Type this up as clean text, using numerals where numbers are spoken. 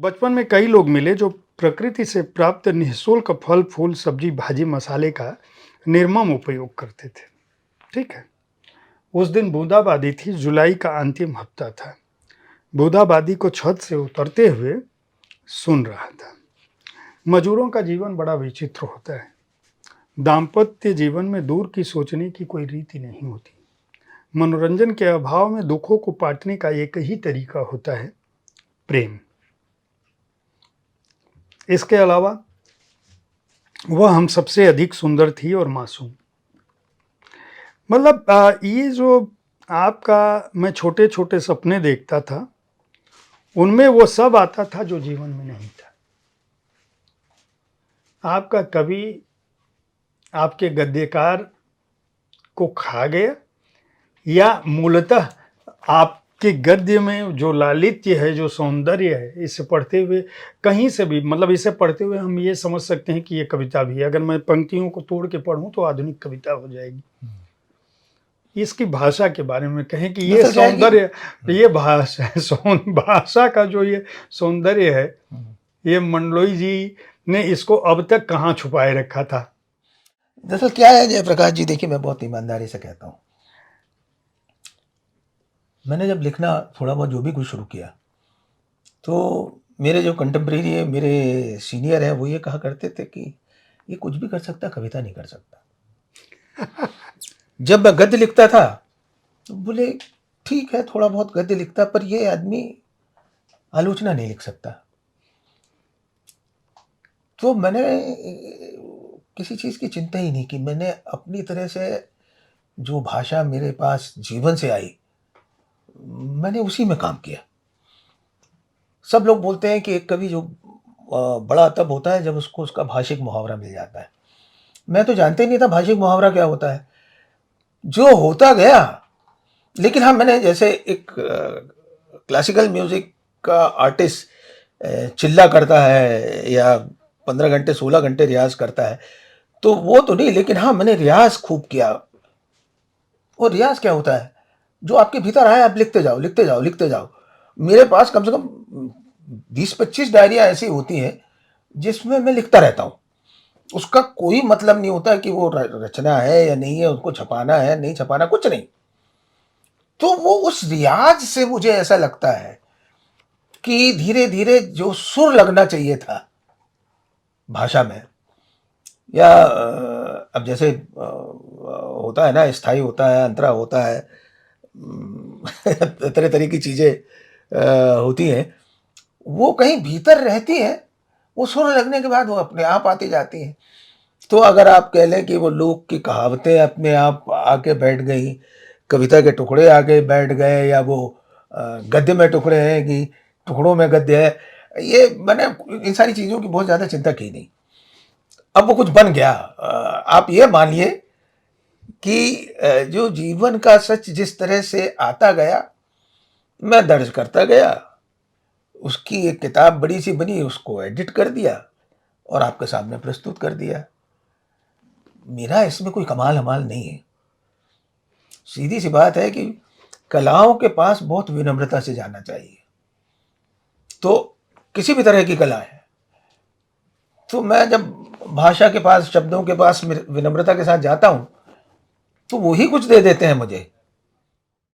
बचपन में कई लोग मिले जो प्रकृति से प्राप्त निःशुल्क फल फूल सब्जी भाजी मसाले का निर्मम उपयोग करते थे। ठीक है। उस दिन बूंदाबांदी थी, जुलाई का अंतिम हफ्ता था। बूंदाबांदी को छत से उतरते हुए सुन रहा था। मजदूरों का जीवन बड़ा विचित्र होता है। दाम्पत्य जीवन में दूर की सोचने की कोई रीति नहीं होती। मनोरंजन के अभाव में दुखों को पाटने का एक ही तरीका होता है, प्रेम। इसके अलावा वह हम सबसे अधिक सुंदर थी और मासूम। मतलब ये जो आपका मैं छोटे छोटे सपने देखता था, उनमें वो सब आता था जो जीवन में नहीं था। आपका कवि आपके गद्यकार को खा गया, या मूलतः आपके गद्य में जो लालित्य है, जो सौंदर्य है, इसे पढ़ते हुए कहीं से भी, मतलब इसे पढ़ते हुए हम ये समझ सकते हैं कि ये कविता भी है। अगर मैं पंक्तियों को तोड़ के पढ़ूं तो आधुनिक कविता हो जाएगी। इसकी भाषा के बारे में कहें कि ये सौंदर्य, ये भाषा का जो ये सौंदर्य है, ये मंडलोई जी ने इसको अब तक कहाँ छुपाए रखा था। दरअसल क्या है जयप्रकाश जी, देखिए मैं बहुत ईमानदारी से कहता हूँ, मैंने जब लिखना थोड़ा बहुत जो भी कुछ शुरू किया, तो मेरे जो कंटेम्प्रेरी है, मेरे सीनियर हैं, वो ये कहा करते थे कि ये कुछ भी कर सकता, कविता नहीं कर सकता। जब मैं गद्य लिखता था तो बोले ठीक है, थोड़ा बहुत गद्य लिखता, पर ये आदमी आलोचना नहीं लिख सकता। तो मैंने किसी चीज़ की चिंता ही नहीं की। मैंने अपनी तरह से जो भाषा मेरे पास जीवन से आई, मैंने उसी में काम किया। सब लोग बोलते हैं कि एक कवि जो बड़ा तब होता है जब उसको उसका भाषिक मुहावरा मिल जाता है। मैं तो जानते ही नहीं था भाषिक मुहावरा क्या होता है, जो होता गया। लेकिन हाँ, मैंने जैसे एक क्लासिकल म्यूजिक का आर्टिस्ट चिल्ला करता है या 15 घंटे 16 घंटे रियाज करता है, तो वो तो नहीं, लेकिन हाँ मैंने रियाज खूब किया। और रियाज क्या होता है, जो आपके भीतर आए आप लिखते जाओ लिखते जाओ लिखते जाओ। मेरे पास कम से कम 20-25 डायरियाँ ऐसी होती हैं जिसमें मैं लिखता रहता हूँ। उसका कोई मतलब नहीं होता कि वो रचना है या नहीं है, उसको छपाना है नहीं छपाना, कुछ नहीं। तो वो उस रियाज से मुझे ऐसा लगता है कि धीरे धीरे जो सुर लगना चाहिए था भाषा में, या अब जैसे होता है ना, स्थाई होता है, अंतरा होता है, तरह तरह की चीज़ें होती हैं, वो कहीं भीतर रहती हैं। वो सुर लगने के बाद वो अपने आप आती जाती हैं। तो अगर आप कह लें कि वो लोक की कहावतें अपने आप आके बैठ गई, कविता के टुकड़े आके बैठ गए, या वो गद्य में टुकड़े हैं कि टुकड़ों में गद्य है, ये मैंने इन सारी चीज़ों की बहुत ज़्यादा चिंता की नहीं। अब वो कुछ बन गया। आप ये मानिए कि जो जीवन का सच जिस तरह से आता गया, मैं दर्ज करता गया। उसकी एक किताब बड़ी सी बनी, उसको एडिट कर दिया और आपके सामने प्रस्तुत कर दिया। मेरा इसमें कोई कमाल हमाल नहीं है। सीधी सी बात है कि कलाओं के पास बहुत विनम्रता से जाना चाहिए। तो किसी भी तरह की कला है, तो मैं जब भाषा के पास, शब्दों के पास विनम्रता के साथ जाता हूँ, तो वही कुछ दे देते हैं मुझे।